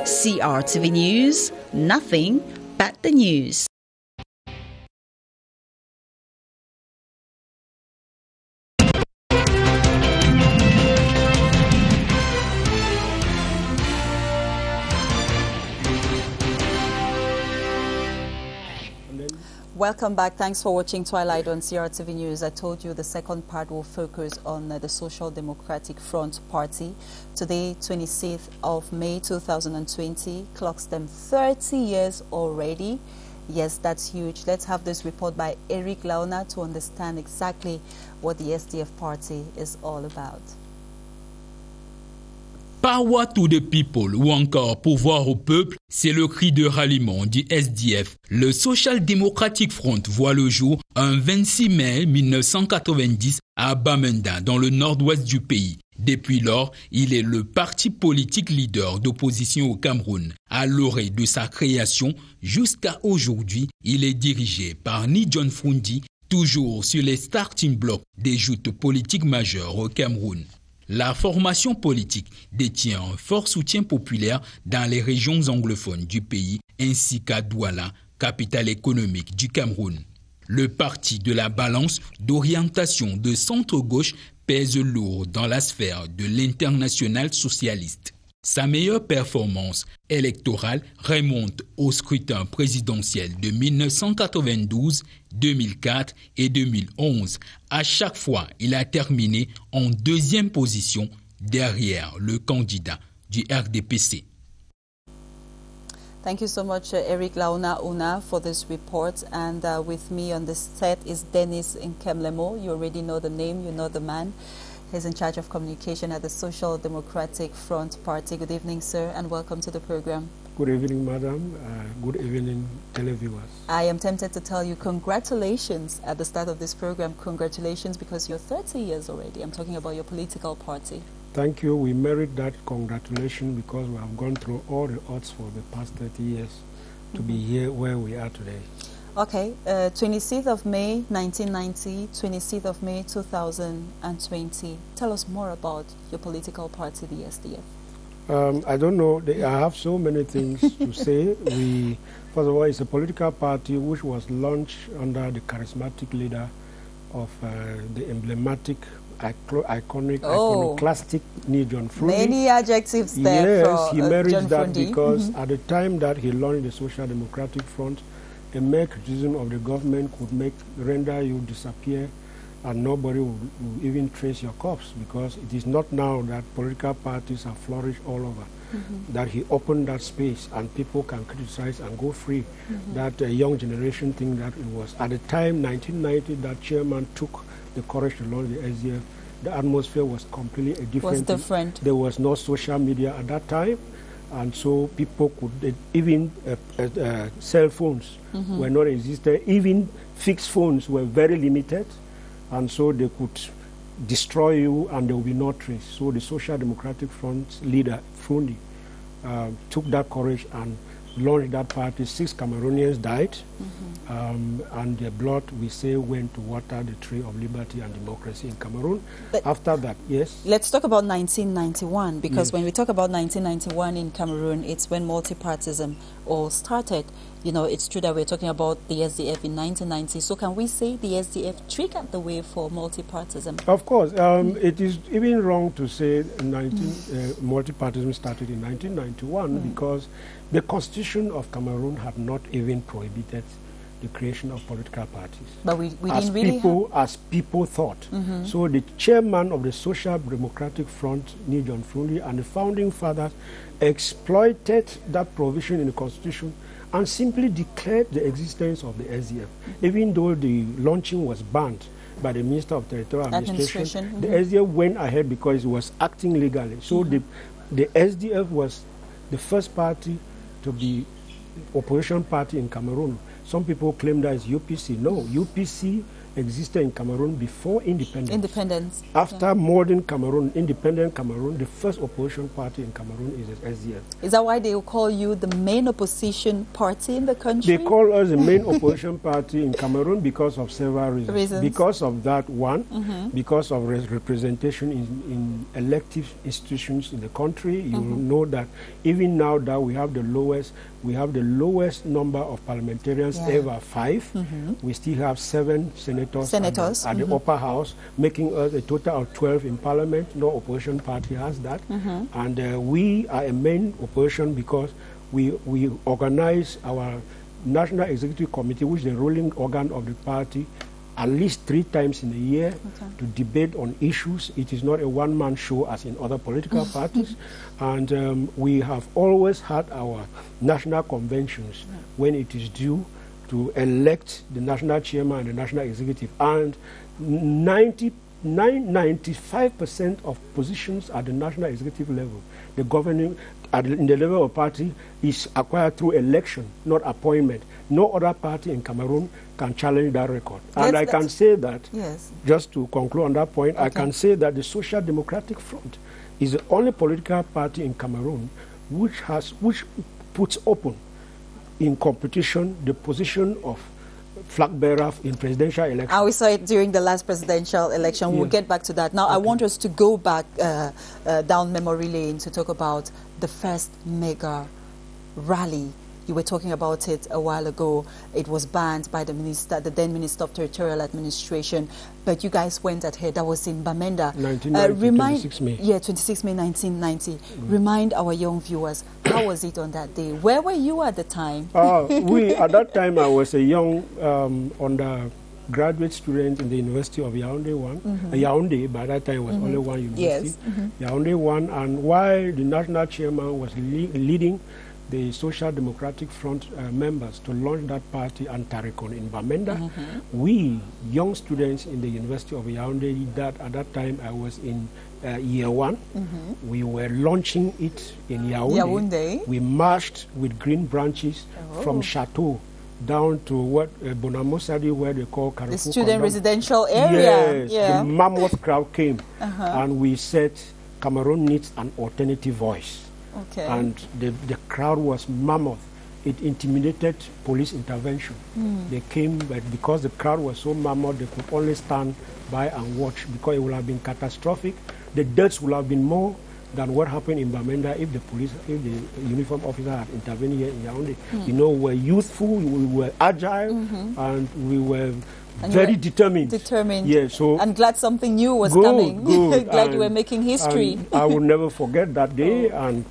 CRTV News, nothing but the news. Welcome back. Thanks for watching Twilight on CRTV News. I told you the second part will focus on the Social Democratic Front Party. Today, 26th of May 2020, clocks them 30 years already. Yes, that's huge. Let's have this report by Eric Launa to understand exactly what the SDF party is all about. Power to the people ou encore pouvoir au peuple, c'est le cri de ralliement du SDF. Le Social Democratic Front voit le jour un 26 mai 1990 à Bamenda, dans le nord-ouest du pays. Depuis lors, il est le parti politique leader d'opposition au Cameroun. À l'orée de sa création, jusqu'à aujourd'hui, il est dirigé par Ni John Frundi, toujours sur les starting blocks des joutes politiques majeures au Cameroun. La formation politique détient un fort soutien populaire dans les régions anglophones du pays ainsi qu'à Douala, capitale économique du Cameroun. Le parti de la balance d'orientation de centre-gauche pèse lourd dans la sphère de l'international socialiste. Sa meilleure performance électorale remonte au scrutin présidentiel de 1992, 2004 et 2011. À chaque fois, il a terminé en deuxième position derrière le candidat du RDPC. Thank you so much, Eric Launa for this report. And with me on this set is Denis NKEMLEMO. You already know the name, you know the man. He's in charge of communication at the Social Democratic Front Party. Good evening, sir, and welcome to the program. Good evening, madam. Good evening, televiewers. I am tempted to tell you congratulations at the start of this program. Congratulations, because you're 30 years already. I'm talking about your political party. Thank you. We merit that congratulation because we have gone through all the odds for the past 30 years to be here where we are today. Okay, 26th of May 1990, 26th of May 2020. Tell us more about your political party, the SDF. I don't know. I have so many things to say. First of all, it's a political party which was launched under the charismatic leader of the emblematic, iconic, iconoclastic John Frundi. Many adjectives there. Yes, he merits that Frundi. because at the time that he launched the Social Democratic Front, a mere criticism of the government could render you disappear, and nobody will even trace your corpse, because it is not now that political parties have flourished all over, that he opened that space and people can criticize and go free. That young generation thing that it was. At the time, 1990, that chairman took the courage to launch the SDF. The atmosphere was completely different. There was no social media at that time. And so people could, even cell phones were not existed. Even fixed phones were very limited. And so they could destroy you and there will be no trace. So the Social Democratic Front leader, Frundi, took that courage and launched that party. 6 Cameroonians died. And their blood, we say, went to water the tree of liberty and democracy in Cameroon. But after that, yes? Let's talk about 1991, because when we talk about 1991 in Cameroon, it's when multipartism all started. You know, it's true that we're talking about the SDF in 1990. So can we say the SDF triggered the way for multipartism? Of course. It is even wrong to say multipartism started in 1991 because the Constitution of Cameroon had not even prohibited the creation of political parties. But we didn't really as people thought. So the chairman of the Social Democratic Front, John Frundi, and the founding fathers exploited that provision in the Constitution and simply declared the existence of the SDF. Even though the launching was banned by the Minister of Territorial Administration, the SDF went ahead because it was acting legally. So the SDF was the first party to be opposition party in Cameroon. Some people claim that it's UPC. No, UPC existed in Cameroon before independence. After yeah. modern Cameroon, independent Cameroon, the first opposition party in Cameroon is the SDF. Is that why they will call you the main opposition party in the country? They call us the main opposition party in Cameroon because of several reasons. Because of that one, because of representation in elective institutions in the country. You know that even now that we have the lowest number of parliamentarians ever, 5. We still have 7 senators at the upper house, making us a total of 12 in parliament. No opposition party has that. And we are a main opposition because we organize our National Executive Committee, which is the ruling organ of the party, at least 3 times in a year to debate on issues. It is not a one-man show as in other political parties. And we have always had our national conventions when it is due to elect the national chairman and the national executive. And 95% of positions at the national executive level, the governing in the level of party, is acquired through election, not appointment. No other party in Cameroon can challenge that record. And I can say that, just to conclude on that point, I can say that the Social Democratic Front is the only political party in Cameroon which puts open in competition the position of flag bearer in presidential election. And we saw it during the last presidential election. We'll get back to that. Now, I want us to go back down memory lane to talk about the first mega rally. You were talking about it a while ago. It was banned by the then Minister of Territorial Administration, but you guys went ahead. That was in Bamenda. 26 May. Yeah, 26 May 1990. Remind our young viewers, how was it on that day? Where were you at the time? At that time, I was a young undergraduate student in the University of Yaoundé 1. Yaoundé, by that time, was only one university. Yaoundé 1, and while the national chairman was leading the Social Democratic Front members to launch that party and Tarikon in Bamenda, we, young students in the University of Yaoundé, at that time I was in year 1, we were launching it in Yaoundé. We marched with green branches from Chateau down to what Bonamosadi, where they call Carrefour. The student residential area. Yes, the mammoth crowd came, and we said Cameroon needs an alternative voice. And the crowd was mammoth. It intimidated police intervention. They came, but because the crowd was so mammoth, they could only stand by and watch, because it would have been catastrophic. The deaths would have been more than what happened in Bamenda if the uniform officer had intervened here in Yaoundé. You know, we were youthful, we were agile, and we were very determined. Yeah, so I'm glad something new was coming. Glad you were making history. I will never forget that day. And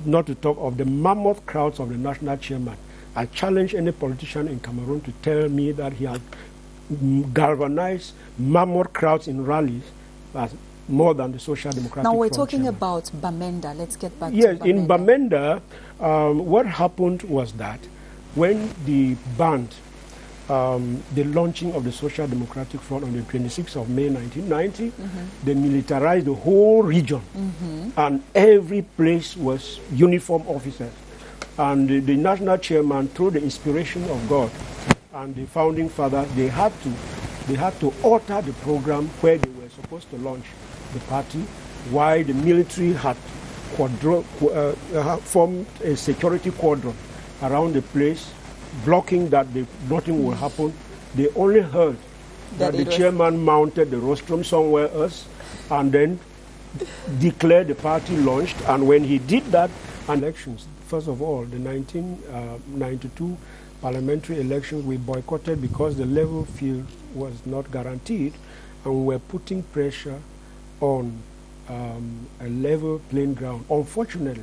not to talk of the mammoth crowds of the national chairman. I challenge any politician in Cameroon to tell me that he has galvanized mammoth crowds in rallies as more than the Social Democratic Front. Now we're talking about Bamenda. Let's get back to Bamenda. Yes, in Bamenda, what happened was that when the band the launching of the Social Democratic Front on the 26th of May 1990, they militarized the whole region, and every place was uniform officers. And the national chairman, through the inspiration of God and the founding fathers, they had to alter the program where they were supposed to launch the party, while the military had formed a security cordon around the place, blocking that nothing will happen. They only heard that the chairman mounted the rostrum somewhere else and then declared the party launched. And when he did that, elections, first of all, the 1992 parliamentary elections, we boycotted because the level field was not guaranteed, and we were putting pressure on a level playing ground. Unfortunately,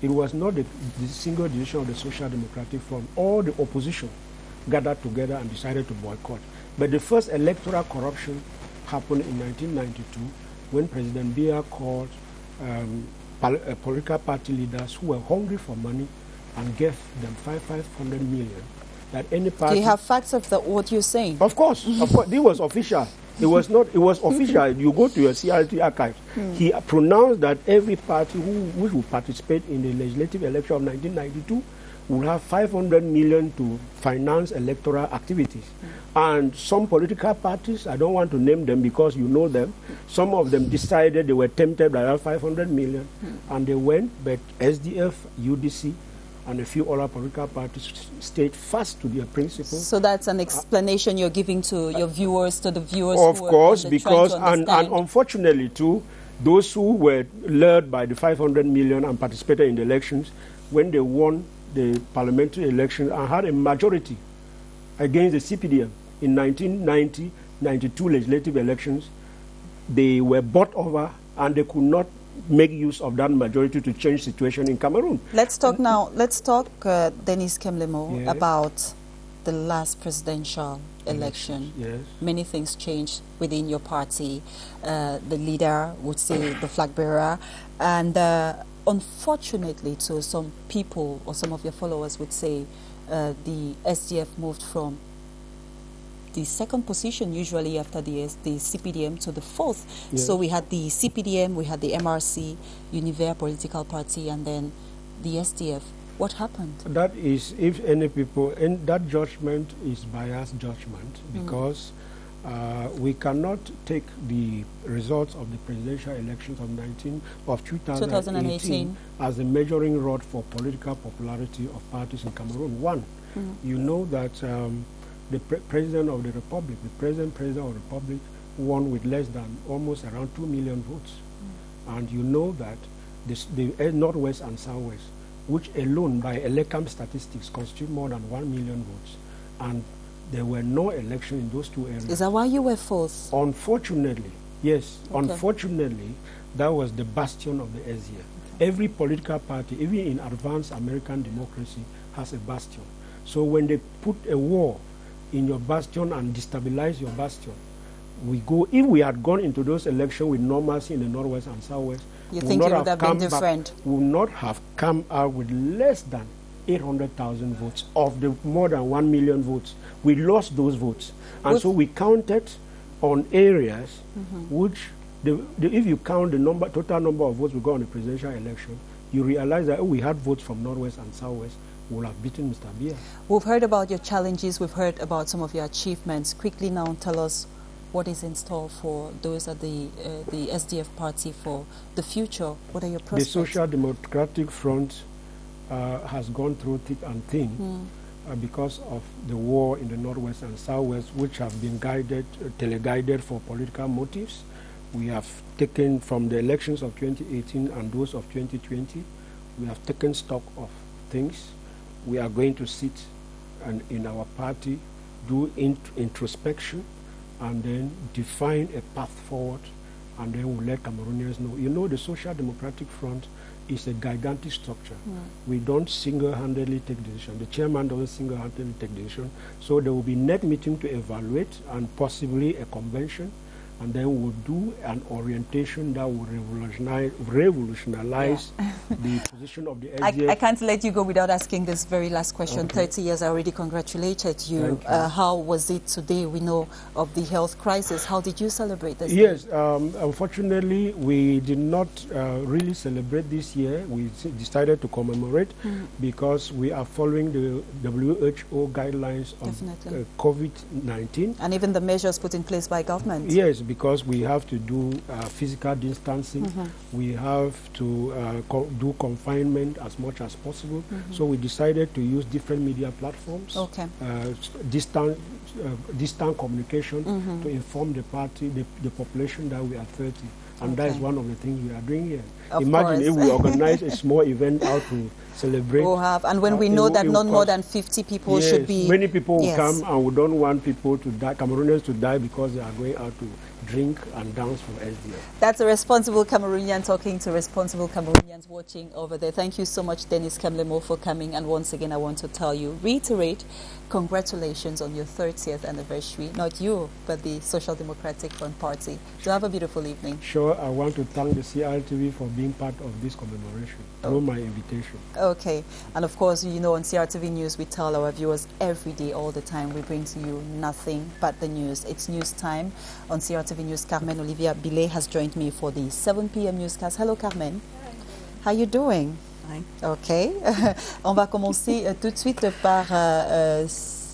it was not the single decision of the Social Democratic Front. All the opposition gathered together and decided to boycott. But the first electoral corruption happened in 1992 when President Biya called political party leaders who were hungry for money and gave them 500 million. That any party. Do you have facts of what you're saying? Of course, of course. This was official. It was not. It was official. You go to your CRT archives. He pronounced that every party which will participate in the legislative election of 1992 will have 500 million to finance electoral activities. And some political parties, I don't want to name them because you know them, some of them decided they were tempted by that 500 million, and they went, but SDF, UDC, and a few other political parties stayed fast to their principles. So that's an explanation you're giving to your viewers, to the viewers. Of course, because, and unfortunately too, those who were lured by the 500 million and participated in the elections, when they won the parliamentary elections and had a majority against the CPDM in 1990-92 legislative elections, they were bought over and they could not make use of that majority to change the situation in Cameroon. Let's talk now, Denis NKEMLEMO, yes, about the last presidential election. Yes. Many things changed within your party. The leader would say the flag bearer, and unfortunately too, some people or some of your followers would say the SDF moved from the second position usually after the CPDM to the fourth. Yes. So we had the CPDM, we had the MRC, Univers Political Party, and then the SDF. What happened? That is, if any people, and that judgment is biased judgment, because we cannot take the results of the presidential elections of 2018 as a measuring rod for political popularity of parties in Cameroon. One, you know that the president of the republic, the present president of the republic, won with less than almost around 2 million votes. And you know that the Northwest and Southwest, which alone by ELECAM statistics constitute more than 1 million votes. And there were no election in those two areas. Is that why you were fourth? Unfortunately, yes. Okay. Unfortunately, that was the bastion of the SDF. Okay. Every political party, even in advanced American democracy, has a bastion. So when they put a war in your bastion and destabilize your bastion, if we had gone into those elections with normalcy in the Northwest and Southwest, you think it would have been different? We would not have come out with less than 800,000 votes of the more than 1 million votes. We lost those votes. And so we counted on areas which, if you count the total number of votes we got on the presidential election, you realize that we had votes from Northwest and Southwest, we would have beaten Mr. Biya. We've heard about your challenges, we've heard about some of your achievements. Quickly now tell us what is in store for those at the SDF party for the future. What are your prospects? The Social Democratic Front has gone through thick and thin because of the war in the Northwest and Southwest, which have been teleguided for political motives. We have taken from the elections of 2018 and those of 2020, we have taken stock of things. We are going to sit and in our party, do introspection, and then define a path forward, and then we'll let Cameroonians know. You know, the Social Democratic Front is a gigantic structure. We don't single-handedly take decision. The chairman doesn't single-handedly take decision. So there will be net meeting to evaluate and possibly a convention, and then we'll do an orientation that will revolutionize the position of the SDF. I can't let you go without asking this very last question. Okay. 30 years, I already congratulated you. How was it today? We know of the health crisis. How did you celebrate this? Yes, unfortunately, we did not really celebrate this year. We decided to commemorate because we are following the WHO guidelines of COVID-19. And even the measures put in place by government. Yes, because we have to do physical distancing, we have to do confinement as much as possible. So we decided to use different media platforms, distant communication to inform the party, the population that we are 30. And that is one of the things we are doing here. Imagine if we organize a small event out to celebrate. We'll have, and when we know that not more than 50 people should be... Many people will come, and we don't want people to die, Cameroonians to die because they are going out to drink and dance for SDF. That's a responsible Cameroonian talking to responsible Cameroonians watching over there. Thank you so much, Denis NKEMLEMO, for coming. And once again, I want to tell you, reiterate, congratulations on your 30th anniversary. Not you, but the Social Democratic Front Party. So have a beautiful evening. Sure, I want to thank the CRTV for being part of this commemoration. Through my invitation. Okay. And of course, you know, on CRTV News, we tell our viewers every day, all the time, we bring to you nothing but the news. It's news time. On CRTV News, Carmen Olivia Billet has joined me for the 7 p.m. newscast. Hello, Carmen. Hi. How are you doing? Oui. OK. On va commencer tout de suite par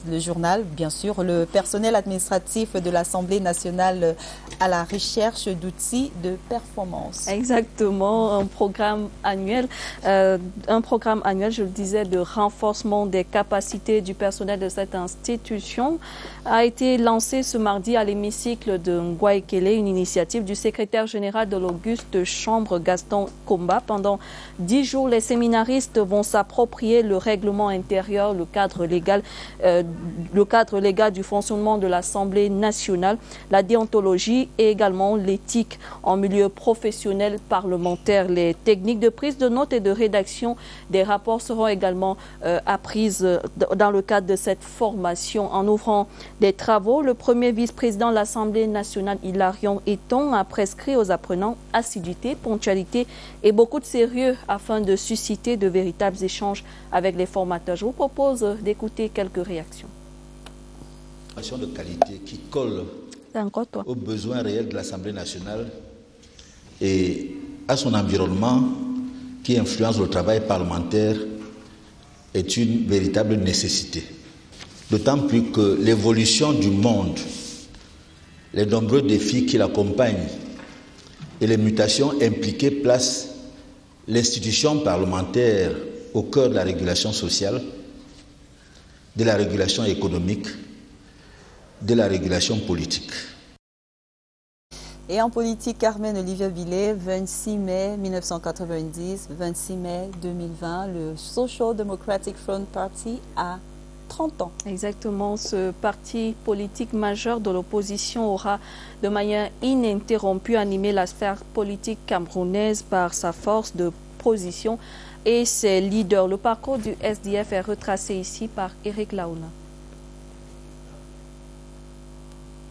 le journal, bien sûr. Le personnel administratif de l'Assemblée nationale à la recherche d'outils de performance. Exactement, un programme annuel, je le disais, de renforcement des capacités du personnel de cette institution a été lancé ce mardi à l'hémicycle de Ngwaekele, une initiative du secrétaire général de l'Auguste Chambre, Gaston Komba. Pendant 10 jours, les séminaristes vont s'approprier le règlement intérieur, le cadre légal du fonctionnement de l'Assemblée nationale, la déontologie et également l'éthique en milieu professionnel parlementaire. Les techniques de prise de notes et de rédaction des rapports seront également apprises dans le cadre de cette formation. En ouvrant des travaux, le premier vice-président de l'Assemblée nationale, Hilarion Eton, a prescrit aux apprenants assiduité, ponctualité et beaucoup de sérieux afin de susciter de véritables échanges avec les formateurs. Je vous propose d'écouter quelques réactions. De qualité qui colle aux besoins réels de l'Assemblée nationale et à son environnement qui influence le travail parlementaire est une véritable nécessité. D'autant plus que l'évolution du monde, les nombreux défis qui l'accompagnent et les mutations impliquées placent l'institution parlementaire au cœur de la régulation sociale, de la régulation économique, de la régulation politique. Et en politique, Carmen Olivier Villet, 26 mai 1990, 26 mai 2020, le Social Democratic Front Party a 30 ans. Exactement, ce parti politique majeur de l'opposition aura de manière ininterrompue animé la sphère politique camerounaise par sa force de position et ses leaders. Le parcours du SDF est retracé ici par Eric Laouna.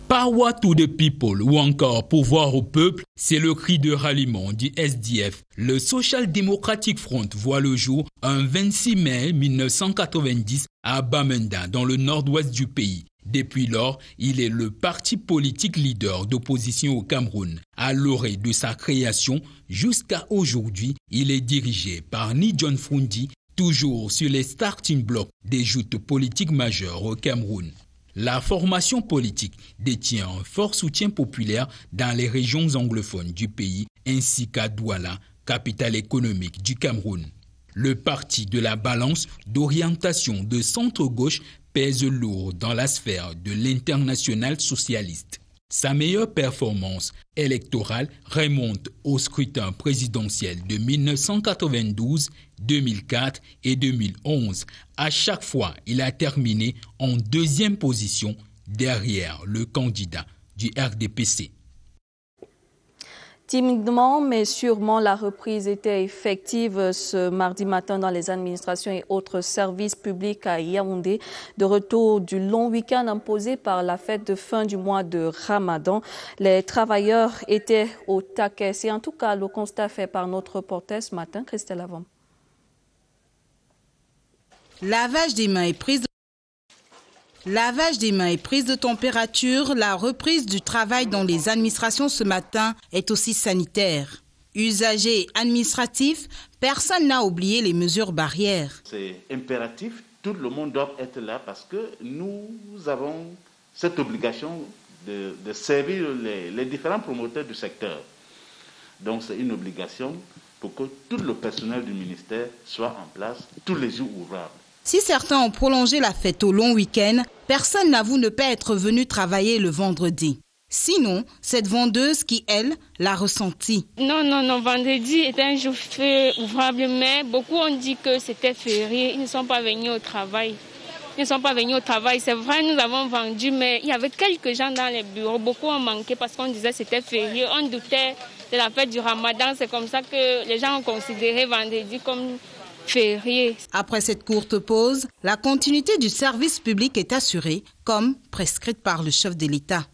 Power to the people ou encore pouvoir au peuple, c'est le cri de ralliement du SDF. Le Social Democratic Front voit le jour un 26 mai 1990 à Bamenda, dans le nord-ouest du pays. Depuis lors, il est le parti politique leader d'opposition au Cameroun. À l'orée de sa création, jusqu'à aujourd'hui, il est dirigé par Ni John Frundi, toujours sur les starting blocks des joutes politiques majeures au Cameroun. La formation politique détient un fort soutien populaire dans les régions anglophones du pays ainsi qu'à Douala, capitale économique du Cameroun. Le parti de la balance d'orientation de centre-gauche pèse lourd dans la sphère de l'international socialiste. Sa meilleure performance électorale remonte au scrutin présidentiel de 1992, 2004 et 2011. À chaque fois, il a terminé en deuxième position derrière le candidat du RDPC. Timidement, mais sûrement, la reprise était effective ce mardi matin dans les administrations et autres services publics à Yaoundé. De retour du long week-end imposé par la fête de fin du mois de Ramadan, les travailleurs étaient au taquet. C'est en tout cas le constat fait par notre reporter ce matin, Christelle Avam. Lavage des mains et prise de température, la reprise du travail dans les administrations ce matin est aussi sanitaire. Usagers et administratifs, personne n'a oublié les mesures barrières. C'est impératif, tout le monde doit être là parce que nous avons cette obligation de servir les différents promoteurs du secteur. Donc c'est une obligation pour que tout le personnel du ministère soit en place tous les jours ouvrables. Si certains ont prolongé la fête au long week-end, personne n'avoue ne pas être venu travailler le vendredi. Sinon, cette vendeuse qui, elle, l'a ressenti. Non, vendredi était un jour ouvrable, mais beaucoup ont dit que c'était férié. Ils ne sont pas venus au travail. C'est vrai, nous avons vendu, mais il y avait quelques gens dans les bureaux. Beaucoup ont manqué parce qu'on disait que c'était férié. On doutait de la fête du Ramadan. C'est comme ça que les gens ont considéré vendredi comme férié. Après cette courte pause, la continuité du service public est assurée, comme prescrite par le chef de l'État.